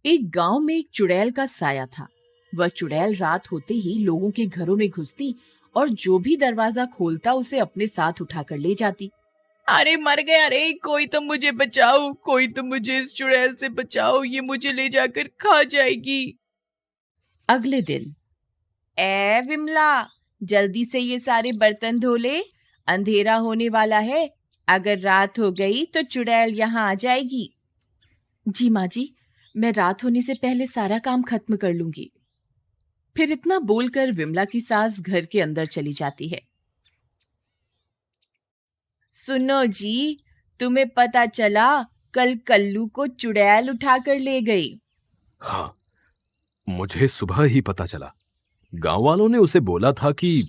एक गांव में एक चुड़ैल का साया था। वह चुड़ैल रात होते ही लोगों के घरों में घुसती और जो भी दरवाजा खोलता उसे अपने साथ उठाकर ले जाती। अरे मर गया रे, कोई तो मुझे बचाओ, कोई तो मुझे इस चुड़ैल से बचाओ, ये मुझे ले जाकर खा जाएगी। अगले दिन, ए विमला, जल्दी से ये सारे बर्तन धो ले, अंधेरा होने वाला है। अगर रात हो गई तो चुड़ैल यहाँ आ जाएगी। जी माँ जी, मैं रात होने से पहले सारा काम खत्म कर लूंगी। फिर इतना बोलकर विमला की सास घर के अंदर चली जाती है। सुनो जी, तुम्हें पता चला, कल कल्लू को चुड़ैल उठाकर ले गई। हाँ, मुझे सुबह ही पता चला। गांव वालों ने उसे बोला था कि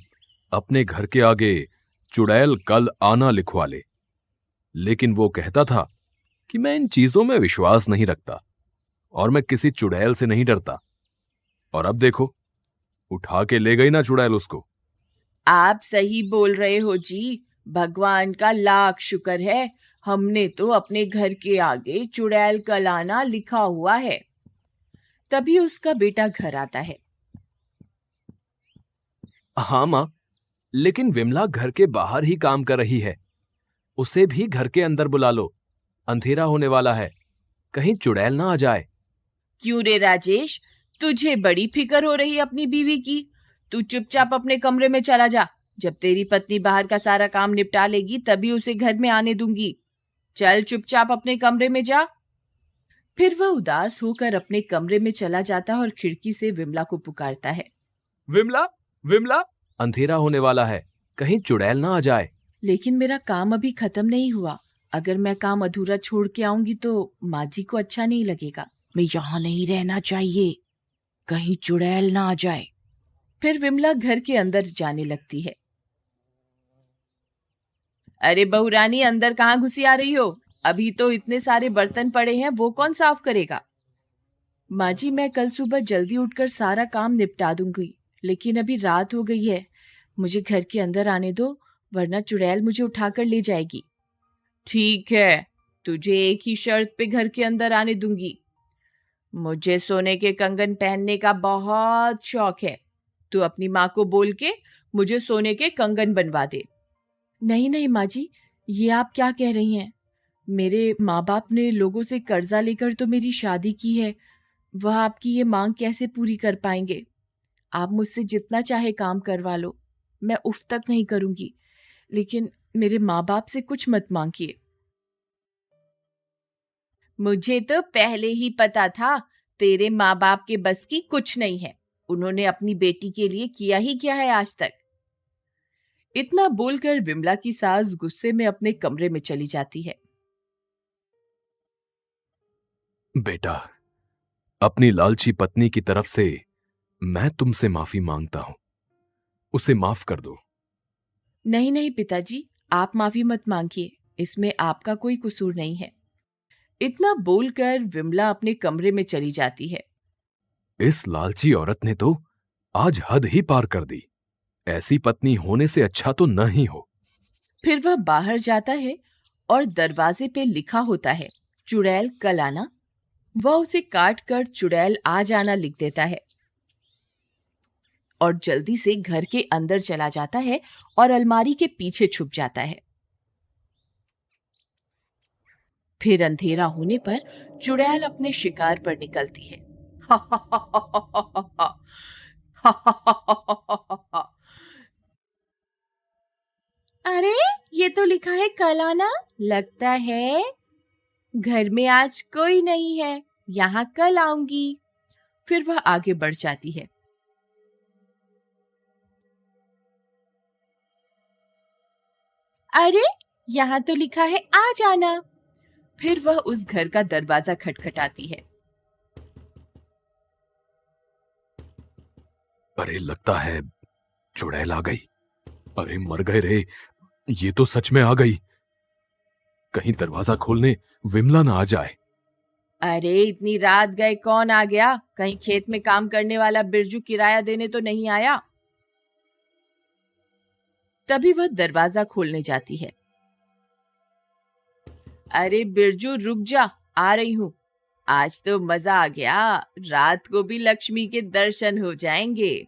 अपने घर के आगे चुड़ैल कल आना लिखवा ले, लेकिन वो कहता था कि मैं इन चीजों में विश्वास नहीं रखता और मैं किसी चुड़ैल से नहीं डरता। और अब देखो, उठा के ले गई ना चुड़ैल उसको। आप सही बोल रहे हो जी, भगवान का लाख शुक्र है, हमने तो अपने घर के आगे चुड़ैल का लाना लिखा हुआ है। तभी उसका बेटा घर आता है। हाँ मां, लेकिन विमला घर के बाहर ही काम कर रही है। उसे भी घर के अंदर बुला लो, अंधेरा होने वाला है, कहीं चुड़ैल ना आ जाए। क्यों रे राजेश, तुझे बड़ी फिक्र हो रही अपनी बीवी की। तू चुपचाप अपने कमरे में चला जा। जब तेरी पत्नी बाहर का सारा काम निपटा लेगी तभी उसे घर में आने दूंगी। चल चुपचाप अपने कमरे में जा। फिर वह उदास होकर अपने कमरे में चला जाता और खिड़की से विमला को पुकारता है। विमला, विमला, अंधेरा होने वाला है, कहीं चुड़ैल ना आ जाए। लेकिन मेरा काम अभी खत्म नहीं हुआ। अगर मैं काम अधूरा छोड़ के आऊंगी तो माँ जी को अच्छा नहीं लगेगा। मैं यहाँ नहीं रहना चाहिए, कहीं चुड़ैल ना आ जाए। फिर विमला घर के अंदर जाने लगती है। अरे बहू रानी, अंदर कहाँ घुसी आ रही हो? अभी तो इतने सारे बर्तन पड़े हैं, वो कौन साफ करेगा? माँ जी, मैं कल सुबह जल्दी उठकर सारा काम निपटा दूंगी, लेकिन अभी रात हो गई है। मुझे घर के अंदर आने दो, वरना चुड़ैल मुझे उठाकर ले जाएगी। ठीक है, तुझे एक ही शर्त पे घर के अंदर आने दूंगी। मुझे सोने के कंगन पहनने का बहुत शौक है। तू अपनी माँ को बोल के मुझे सोने के कंगन बनवा दे। नहीं नहीं माँ जी, ये आप क्या कह रही हैं? मेरे माँ बाप ने लोगों से कर्जा लेकर तो मेरी शादी की है। वह आपकी ये मांग कैसे पूरी कर पाएंगे? आप मुझसे जितना चाहे काम करवा लो, मैं उफ तक नहीं करूंगी, लेकिन मेरे माँ बाप से कुछ मत मांगिए। मुझे तो पहले ही पता था, तेरे माँ बाप के बस की कुछ नहीं है। उन्होंने अपनी बेटी के लिए किया ही क्या है आज तक। इतना बोलकर विमला की सास गुस्से में अपने कमरे में चली जाती है। बेटा, अपनी लालची पत्नी की तरफ से मैं तुमसे माफी मांगता हूं, उसे माफ कर दो। नहीं नहीं पिताजी, आप माफी मत मांगिए, इसमें आपका कोई कसूर नहीं है। इतना बोलकर विमला अपने कमरे में चली जाती है। इस लालची औरत ने तो आज हद ही पार कर दी। ऐसी पत्नी होने से अच्छा तो न ही हो। फिर वह बाहर जाता है और दरवाजे पे लिखा होता है, चुड़ैल कल आना। वह उसे काट कर चुड़ैल आ जाना लिख देता है और जल्दी से घर के अंदर चला जाता है और अलमारी के पीछे छुप जाता है। फिर अंधेरा होने पर चुड़ैल अपने शिकार पर निकलती है। अरे, ये तो लिखा है कल आना। लगता है घर में आज कोई नहीं है, यहाँ कल आऊंगी। फिर वह आगे बढ़ जाती है। अरे, यहाँ तो लिखा है आ जाना। फिर वह उस घर का दरवाजा खटखटाती है। अरे, लगता है चुड़ैल आ गई। अरे मर गए रे, ये तो सच में आ गई। कहीं दरवाजा खोलने विमला ना आ जाए। अरे इतनी रात गए कौन आ गया? कहीं खेत में काम करने वाला बिरजू किराया देने तो नहीं आया? तभी वह दरवाजा खोलने जाती है। अरे बिरजू रुक जा, आ रही हूं। आज तो मजा आ गया, रात को भी लक्ष्मी के दर्शन हो जाएंगे।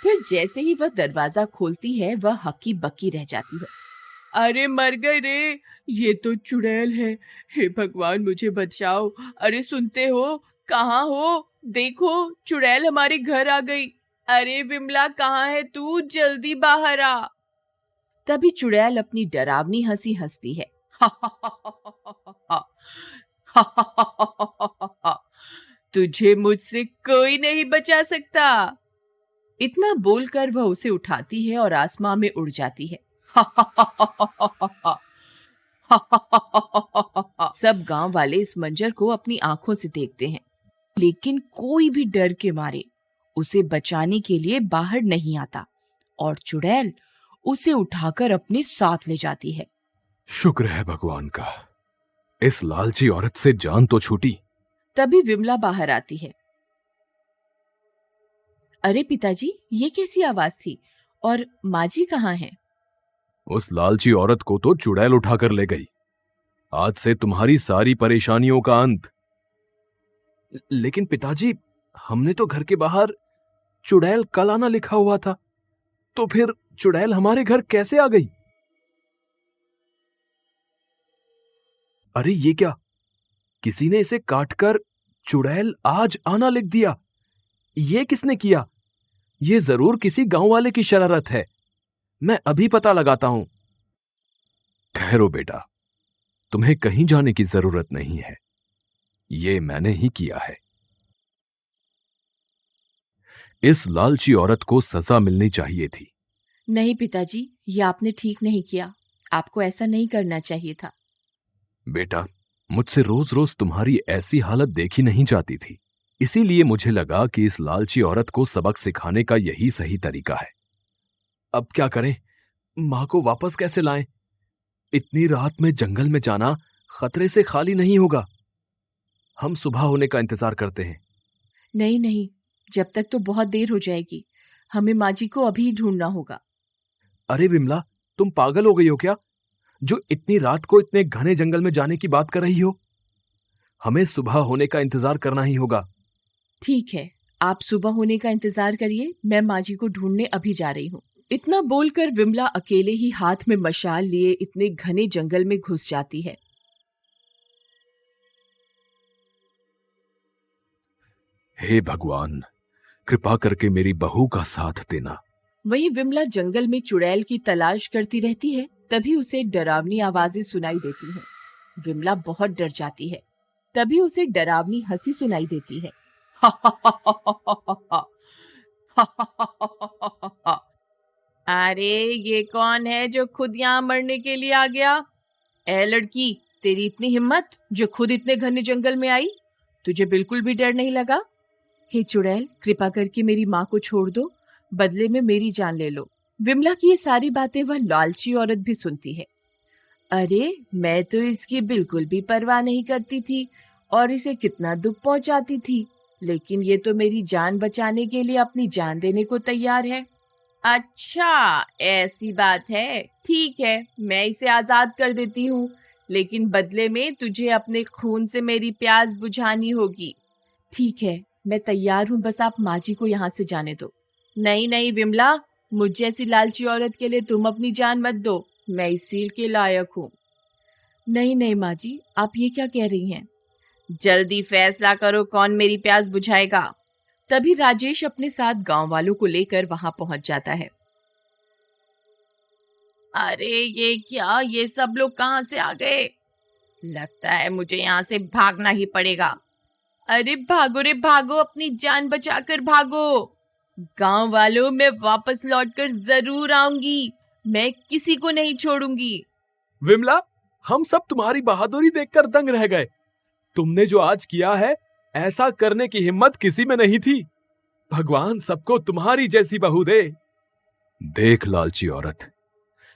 फिर जैसे ही वह दरवाजा खोलती है वह हक्की बक्की रह जाती है। अरे मर गए रे, ये तो चुड़ैल है। हे भगवान मुझे बचाओ। अरे सुनते हो, कहाँ हो? देखो चुड़ैल हमारे घर आ गई। अरे विमला कहाँ है तू, जल्दी बाहर आ। तभी चुड़ैल अपनी डरावनी हंसी हंसती है। तुझे मुझसे कोई नहीं बचा सकता। इतना बोलकर वह उसे उठाती है और आसमां में उड़ जाती है। सब गांव वाले इस मंजर को अपनी आंखों से देखते हैं, लेकिन कोई भी डर के मारे उसे बचाने के लिए बाहर नहीं आता और चुड़ैल उसे उठाकर अपने साथ ले जाती है। शुक्र है भगवान का, इस लालची औरत से जान तो छूटी। तभी विमला बाहर आती है। अरे पिताजी, ये कैसी आवाज थी और माँ जी कहाँ हैं? उस लालची औरत को तो चुड़ैल उठाकर ले गई। आज से तुम्हारी सारी परेशानियों का अंत। लेकिन पिताजी, हमने तो घर के बाहर चुड़ैल कल आना लिखा हुआ था, तो फिर चुड़ैल हमारे घर कैसे आ गई? अरे ये क्या, किसी ने इसे काटकर चुड़ैल आज आना लिख दिया। ये किसने किया? ये जरूर किसी गांव वाले की शरारत है। मैं अभी पता लगाता हूं। ठहरो बेटा, तुम्हें कहीं जाने की जरूरत नहीं है। ये मैंने ही किया है। इस लालची औरत को सजा मिलनी चाहिए थी। नहीं पिताजी, ये आपने ठीक नहीं किया। आपको ऐसा नहीं करना चाहिए था। बेटा, मुझसे रोज रोज तुम्हारी ऐसी हालत देखी नहीं जाती थी, इसीलिए मुझे लगा कि इस लालची औरत को सबक सिखाने का यही सही तरीका है। अब क्या करें? मां को वापस कैसे लाएं? इतनी रात में जंगल में जाना खतरे से खाली नहीं होगा। हम सुबह होने का इंतजार करते हैं। नहीं नहीं, जब तक तो बहुत देर हो जाएगी। हमें माँ जी को अभी ढूंढना होगा। अरे विमला, तुम पागल हो गई हो क्या, जो इतनी रात को इतने घने जंगल में जाने की बात कर रही हो? हमें सुबह होने का इंतजार करना ही होगा। ठीक है, आप सुबह होने का इंतजार करिए, मैं माँ जी को ढूंढने अभी जा रही हूँ। इतना बोलकर विमला अकेले ही हाथ में मशाल लिए इतने घने जंगल में घुस जाती है। हे भगवान, कृपा करके मेरी बहू का साथ देना। वहीं विमला जंगल में चुड़ैल की तलाश करती रहती है। तभी उसे डरावनी आवाजें सुनाई देती हैं। विमला बहुत डर जाती है। तभी उसे डरावनी हंसी सुनाई देती है। अरे ये कौन है जो खुद यहाँ मरने के लिए आ गया? ए लड़की, तेरी इतनी हिम्मत जो खुद इतने घने जंगल में आई? तुझे बिल्कुल भी डर नहीं लगा? हे चुड़ैल, कृपा करके मेरी माँ को छोड़ दो, बदले में मेरी जान ले लो। विमला की ये सारी बातें वह लालची औरत भी सुनती है। अरे मैं तो इसकी बिल्कुल भी परवाह नहीं करती थी और इसे कितना दुख पहुंचाती थी, लेकिन ये तो मेरी जान बचाने के लिए अपनी जान देने को तैयार है। अच्छा ऐसी बात है, ठीक है, मैं इसे आजाद कर देती हूँ, लेकिन बदले में तुझे अपने खून से मेरी प्यास बुझानी होगी। ठीक है, मैं तैयार हूँ, बस आप माँ जी को यहाँ से जाने दो। नहीं नहीं विमला, मुझ जैसी लालची औरत के लिए तुम अपनी जान मत दो, मैं इस सील के लायक हूँ। नहीं नहीं माँ जी, आप ये क्या कह रही हैं? जल्दी फैसला करो, कौन मेरी प्यास बुझाएगा। तभी राजेश अपने साथ गांव वालों को लेकर वहां पहुंच जाता है। अरे ये क्या, ये सब लोग कहाँ से आ गए? लगता है मुझे यहाँ से भागना ही पड़ेगा। अरे भागो रे भागो, अपनी जान बचाकर भागो। गांव वालों, मैं वापस लौटकर जरूर आऊंगी, मैं किसी को नहीं छोड़ूंगी। विमला, हम सब तुम्हारी बहादुरी देखकर दंग रह गए। तुमने जो आज किया है, ऐसा करने की हिम्मत किसी में नहीं थी। भगवान सबको तुम्हारी जैसी बहू दे। देख लालची औरत,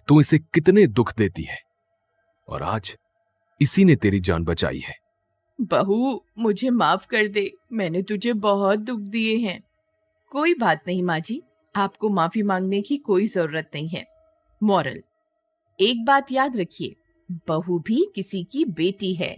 तू इसे कितने दुख देती है और आज इसी ने तेरी जान बचाई है। बहू मुझे माफ कर दे, मैंने तुझे बहुत दुख दिए हैं। कोई बात नहीं माँ जी, आपको माफी मांगने की कोई जरूरत नहीं है। मॉरल, एक बात याद रखिए, बहू भी किसी की बेटी है।